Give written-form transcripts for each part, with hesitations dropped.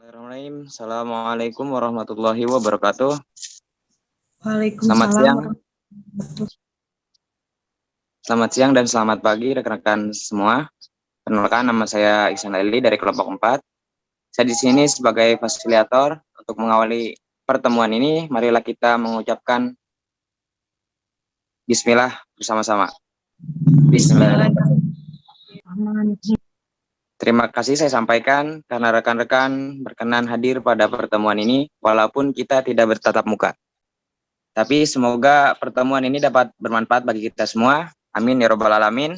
Bismillahirrahmanirrahim. Assalamualaikum warahmatullahi wabarakatuh. Selamat Waalaikumsalam siang, warahmatullahi wabarakatuh. selamat siang dan selamat pagi rekan-rekan semua. Perkenalkan, nama saya Ihsan Laili dari kelompok 4. Saya di sini sebagai fasilitator untuk mengawali pertemuan ini. Marilah kita mengucapkan Bismillah bersama-sama. Bismillahirrahmanirrahim. Bismillahirrahmanirrahim. Terima kasih saya sampaikan karena rekan-rekan berkenan hadir pada pertemuan ini walaupun kita tidak bertatap muka. Tapi semoga pertemuan ini dapat bermanfaat bagi kita semua. Amin ya robbal alamin.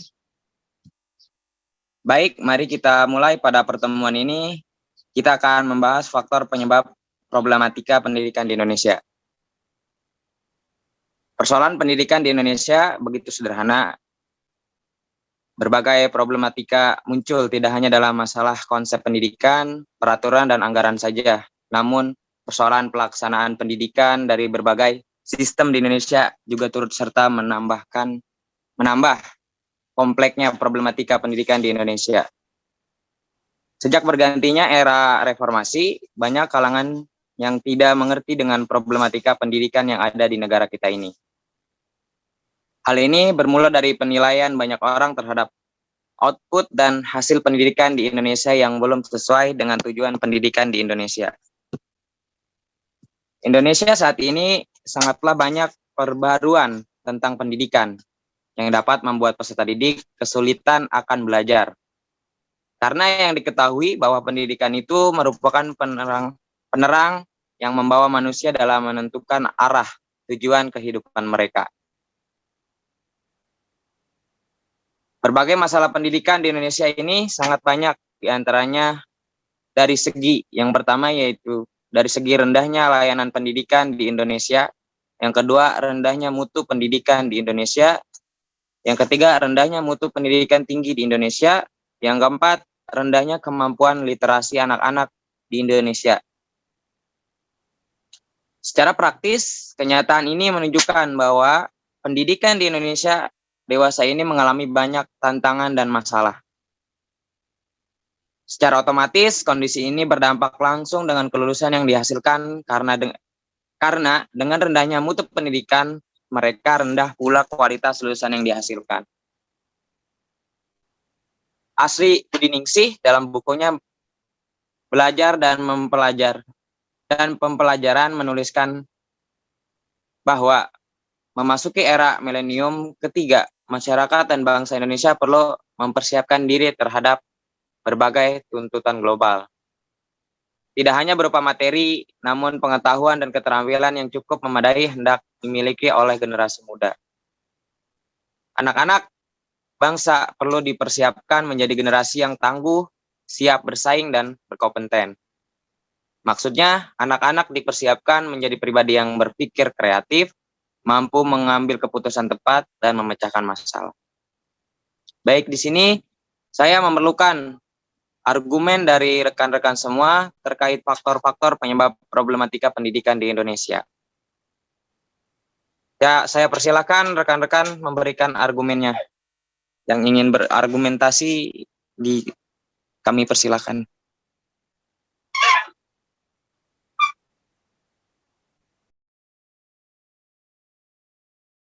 Baik, mari kita mulai pada pertemuan ini. Kita akan membahas faktor penyebab problematika pendidikan di Indonesia. Persoalan pendidikan di Indonesia begitu sederhana. Berbagai problematika muncul tidak hanya dalam masalah konsep pendidikan, peraturan, dan anggaran saja. Namun, persoalan pelaksanaan pendidikan dari berbagai sistem di Indonesia juga turut serta menambah kompleknya problematika pendidikan di Indonesia. Sejak bergantinya era reformasi, banyak kalangan yang tidak mengerti dengan problematika pendidikan yang ada di negara kita ini. Hal ini bermula dari penilaian banyak orang terhadap output dan hasil pendidikan di Indonesia yang belum sesuai dengan tujuan pendidikan di Indonesia. Indonesia saat ini sangatlah banyak perbaruan tentang pendidikan yang dapat membuat peserta didik kesulitan akan belajar. Karena yang diketahui bahwa pendidikan itu merupakan penerang yang membawa manusia dalam menentukan arah tujuan kehidupan mereka. Berbagai masalah pendidikan di Indonesia ini sangat banyak, diantaranya dari segi yang pertama yaitu dari segi rendahnya layanan pendidikan di Indonesia, yang kedua rendahnya mutu pendidikan di Indonesia, yang ketiga rendahnya mutu pendidikan tinggi di Indonesia, yang keempat rendahnya kemampuan literasi anak-anak di Indonesia. Secara praktis, kenyataan ini menunjukkan bahwa pendidikan di Indonesia dewasa ini mengalami banyak tantangan dan masalah. Secara otomatis, kondisi ini berdampak langsung dengan kelulusan yang dihasilkan karena dengan rendahnya mutu pendidikan, mereka rendah pula kualitas lulusan yang dihasilkan. Asri Budiningsih dalam bukunya Belajar dan Pempelajaran menuliskan bahwa memasuki era milenium ketiga, masyarakat dan bangsa Indonesia perlu mempersiapkan diri terhadap berbagai tuntutan global. Tidak hanya berupa materi, namun pengetahuan dan keterampilan yang cukup memadai hendak dimiliki oleh generasi muda. Anak-anak bangsa perlu dipersiapkan menjadi generasi yang tangguh, siap bersaing, dan berkompeten. Maksudnya, anak-anak dipersiapkan menjadi pribadi yang berpikir kreatif, mampu mengambil keputusan tepat, dan memecahkan masalah. Baik, di sini saya memerlukan argumen dari rekan-rekan semua terkait faktor-faktor penyebab problematika pendidikan di Indonesia. Ya, saya persilakan rekan-rekan memberikan argumennya. Yang ingin berargumentasi, kami persilakan.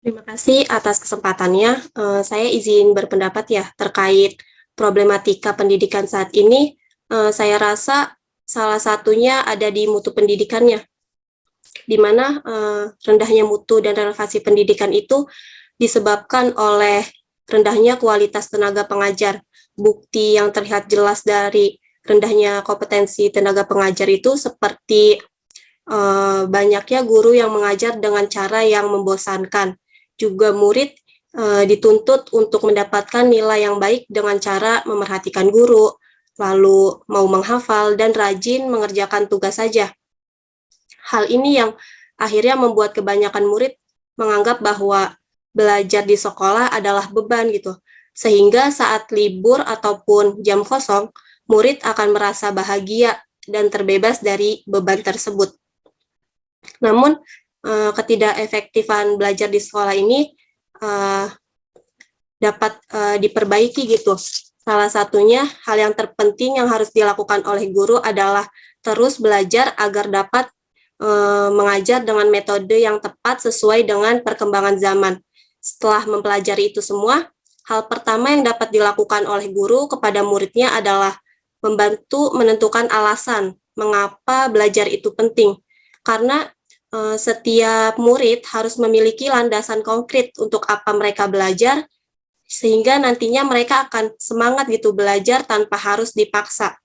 Terima kasih atas kesempatannya. Saya izin berpendapat ya terkait problematika pendidikan saat ini. Saya rasa salah satunya ada di mutu pendidikannya, di mana rendahnya mutu dan relevansi pendidikan itu disebabkan oleh rendahnya kualitas tenaga pengajar. Bukti yang terlihat jelas dari rendahnya kompetensi tenaga pengajar itu seperti banyaknya guru yang mengajar dengan cara yang membosankan. Juga murid dituntut untuk mendapatkan nilai yang baik dengan cara memerhatikan guru, lalu mau menghafal dan rajin mengerjakan tugas saja. Hal ini yang akhirnya membuat kebanyakan murid menganggap bahwa belajar di sekolah adalah beban gitu. Sehingga saat libur ataupun jam kosong, murid akan merasa bahagia dan terbebas dari beban tersebut. Namun, ketidakefektifan belajar di sekolah ini dapat diperbaiki gitu. Salah satunya hal yang terpenting yang harus dilakukan oleh guru adalah terus belajar agar dapat mengajar dengan metode yang tepat sesuai dengan perkembangan zaman. Setelah mempelajari itu semua, hal pertama yang dapat dilakukan oleh guru kepada muridnya adalah membantu menentukan alasan mengapa belajar itu penting. Karena setiap murid harus memiliki landasan konkret untuk apa mereka belajar, sehingga nantinya mereka akan semangat gitu belajar tanpa harus dipaksa.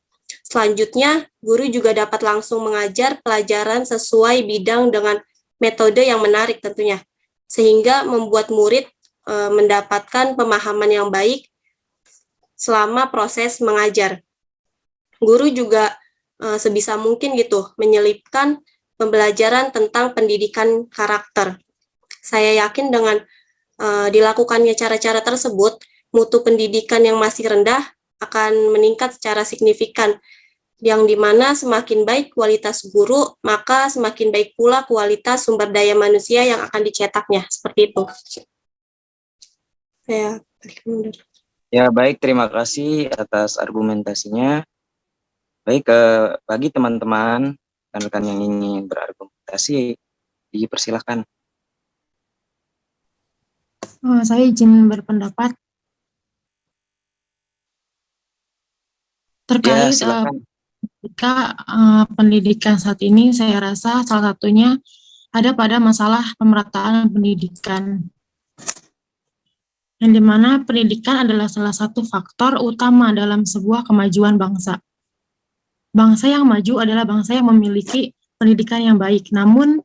Selanjutnya, guru juga dapat langsung mengajar pelajaran sesuai bidang dengan metode yang menarik tentunya, sehingga membuat murid mendapatkan pemahaman yang baik selama proses mengajar. Guru juga sebisa mungkin gitu menyelipkan pembelajaran tentang pendidikan karakter. Saya yakin dengan dilakukannya cara-cara tersebut, mutu pendidikan yang masih rendah akan meningkat secara signifikan, yang dimana semakin baik kualitas guru, maka semakin baik pula kualitas sumber daya manusia yang akan dicetaknya. Seperti itu. Saya balik mundur. Ya, baik, terima kasih atas argumentasinya. Baik, bagi teman-teman dan rekan yang ingin berargumentasi, dipersilahkan. Saya izin berpendapat Ya, terkait silakan. pendidikan saat ini. Saya rasa salah satunya ada pada masalah pemerataan pendidikan, yang dimana pendidikan adalah salah satu faktor utama dalam sebuah kemajuan bangsa. Bangsa yang maju adalah bangsa yang memiliki pendidikan yang baik. Namun,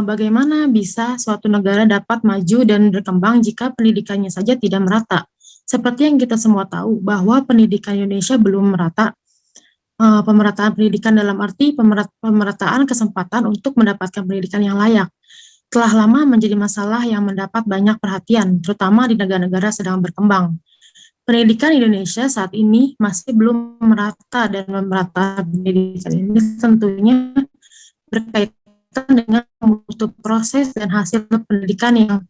bagaimana bisa suatu negara dapat maju dan berkembang jika pendidikannya saja tidak merata? Seperti yang kita semua tahu bahwa pendidikan Indonesia belum merata. Pemerataan pendidikan dalam arti pemerataan kesempatan untuk mendapatkan pendidikan yang layak telah lama menjadi masalah yang mendapat banyak perhatian, terutama di negara-negara sedang berkembang. Pendidikan Indonesia saat ini masih belum merata, dan pemerataan pendidikan ini tentunya berkaitan dengan mutu proses dan hasil pendidikan yang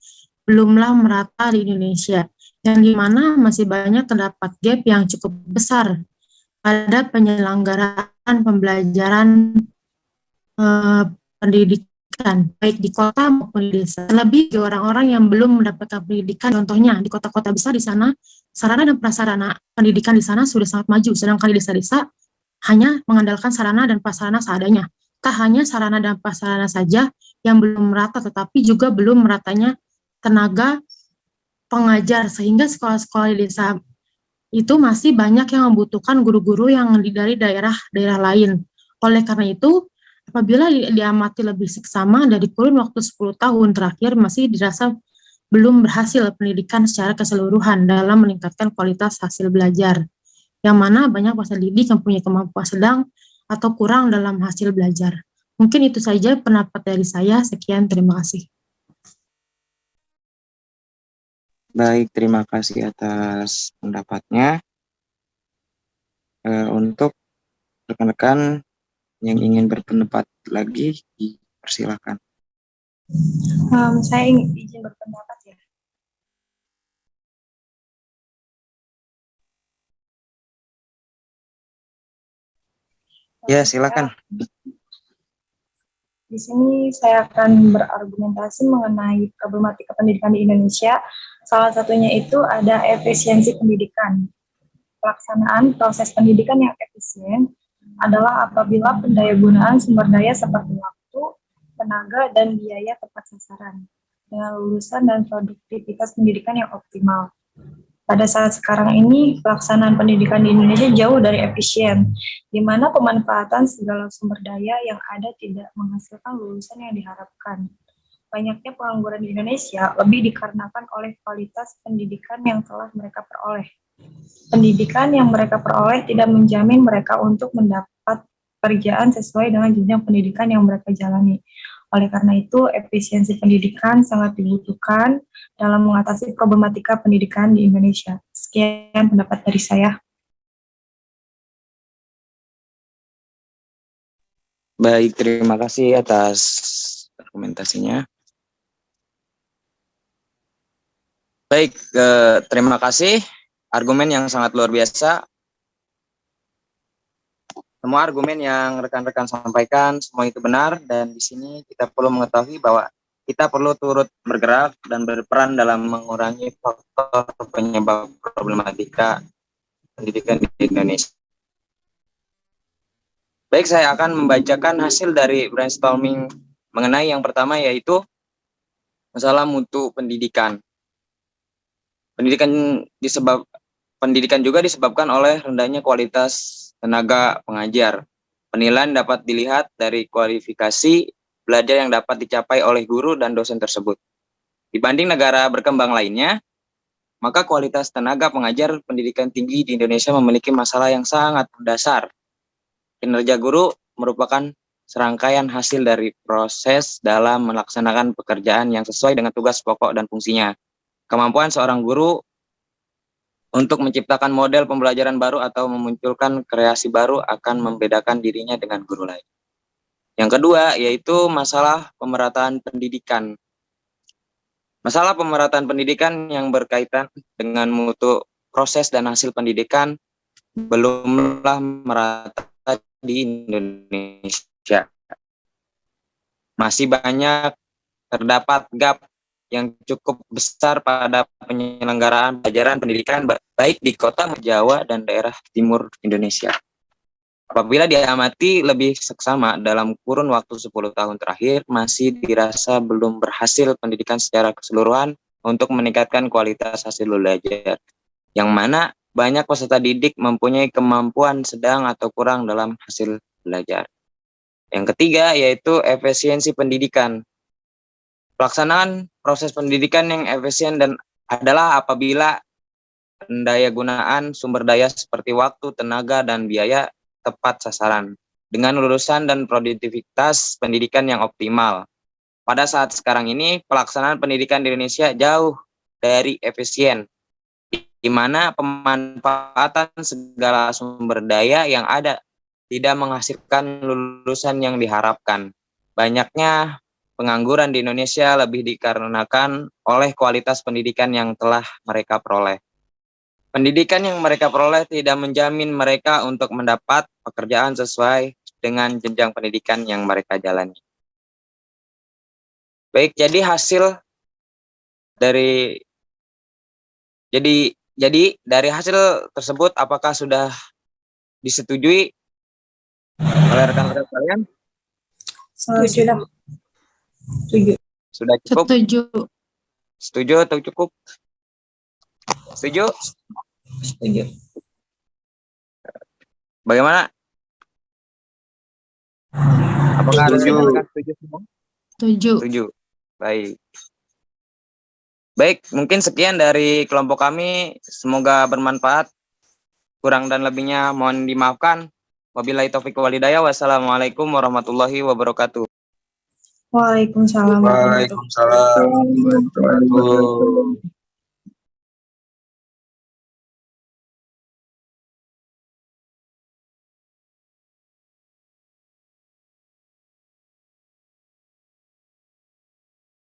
belumlah merata di Indonesia, yang dimana masih banyak terdapat gap yang cukup besar pada penyelenggaraan pembelajaran pendidikan, baik di kota maupun di desa. Lebih orang-orang yang belum mendapatkan pendidikan, contohnya di kota-kota besar di sana, sarana dan prasarana pendidikan di sana sudah sangat maju, sedangkan di desa-desa hanya mengandalkan sarana dan prasarana seadanya. Tak hanya sarana dan prasarana saja yang belum merata, tetapi juga belum meratanya tenaga pengajar, sehingga sekolah-sekolah di desa itu masih banyak yang membutuhkan guru-guru yang dari daerah-daerah lain. Oleh karena itu, apabila diamati lebih seksama dari kurun waktu 10 tahun terakhir, masih dirasa belum berhasil pendidikan secara keseluruhan dalam meningkatkan kualitas hasil belajar, yang mana banyak peserta didik yang punya kemampuan sedang atau kurang dalam hasil belajar. Mungkin itu saja pendapat dari saya. Sekian, terima kasih. Baik, terima kasih atas pendapatnya. Untuk rekan-rekan yang ingin berpendapat lagi, dipersilakan. Saya izin berpendapat ya. Ya, silakan. Di sini saya akan berargumentasi mengenai problematika pendidikan di Indonesia. Salah satunya itu ada efisiensi pendidikan. Pelaksanaan proses pendidikan yang efisien adalah apabila pendayagunaan sumber daya seperti waktu, tenaga, dan biaya tepat sasaran dengan lulusan dan produktivitas pendidikan yang optimal. Pada saat sekarang ini, pelaksanaan pendidikan di Indonesia jauh dari efisien, di mana pemanfaatan segala sumber daya yang ada tidak menghasilkan lulusan yang diharapkan. Banyaknya pengangguran di Indonesia lebih dikarenakan oleh kualitas pendidikan yang telah mereka peroleh. Pendidikan yang mereka peroleh tidak menjamin mereka untuk mendapat pekerjaan sesuai dengan jenjang pendidikan yang mereka jalani. Oleh karena itu, efisiensi pendidikan sangat dibutuhkan dalam mengatasi problematika pendidikan di Indonesia. Sekian pendapat dari saya. Baik, terima kasih atas argumentasinya. Baik, terima kasih. Argumen yang sangat luar biasa. Semua argumen yang rekan-rekan sampaikan semua itu benar, dan di sini kita perlu mengetahui bahwa kita perlu turut bergerak dan berperan dalam mengurangi faktor penyebab problematika pendidikan di Indonesia. Baik, saya akan membacakan hasil dari brainstorming mengenai yang pertama, yaitu masalah mutu pendidikan. Pendidikan juga disebabkan oleh rendahnya kualitas tenaga pengajar. Penilaian dapat dilihat dari kualifikasi belajar yang dapat dicapai oleh guru dan dosen tersebut. Dibanding negara berkembang lainnya, maka kualitas tenaga pengajar pendidikan tinggi di Indonesia memiliki masalah yang sangat mendasar. Kinerja guru merupakan serangkaian hasil dari proses dalam melaksanakan pekerjaan yang sesuai dengan tugas pokok dan fungsinya. Kemampuan seorang guru untuk menciptakan model pembelajaran baru atau memunculkan kreasi baru akan membedakan dirinya dengan guru lain. Yang kedua, yaitu masalah pemerataan pendidikan. Masalah pemerataan pendidikan yang berkaitan dengan mutu proses dan hasil pendidikan belumlah merata di Indonesia. Masih banyak terdapat gap yang cukup besar pada penyelenggaraan pelajaran pendidikan baik di kota Jawa dan daerah timur Indonesia. Apabila diamati lebih seksama dalam kurun waktu 10 tahun terakhir, masih dirasa belum berhasil pendidikan secara keseluruhan untuk meningkatkan kualitas hasil belajar, yang mana banyak peserta didik mempunyai kemampuan sedang atau kurang dalam hasil belajar. Yang ketiga, yaitu efisiensi pendidikan. Pelaksanaan proses pendidikan yang efisien dan adalah apabila daya gunaan sumber daya seperti waktu, tenaga, dan biaya tepat sasaran dengan lulusan dan produktivitas pendidikan yang optimal. Pada saat sekarang ini, pelaksanaan pendidikan di Indonesia jauh dari efisien, di mana pemanfaatan segala sumber daya yang ada tidak menghasilkan lulusan yang diharapkan. Banyaknya pengangguran di Indonesia lebih dikarenakan oleh kualitas pendidikan yang telah mereka peroleh. Pendidikan yang mereka peroleh tidak menjamin mereka untuk mendapat pekerjaan sesuai dengan jenjang pendidikan yang mereka jalani. Baik, jadi hasil dari dari hasil tersebut apakah sudah disetujui oleh rekan-rekan sekalian? Setuju. Sudah cukup? Setuju. Setuju atau cukup? Setuju? Setuju. Bagaimana? Apakah ada rekan-rekan setuju semua? Setuju. Setuju. Baik. Baik, mungkin sekian dari kelompok kami. Semoga bermanfaat. Kurang dan lebihnya mohon dimaafkan. Wabillahi taufiq wal hidayah. Wassalamualaikum warahmatullahi wabarakatuh. Waalaikumsalam. Waalaikumsalam warahmatullahi wabarakatuh.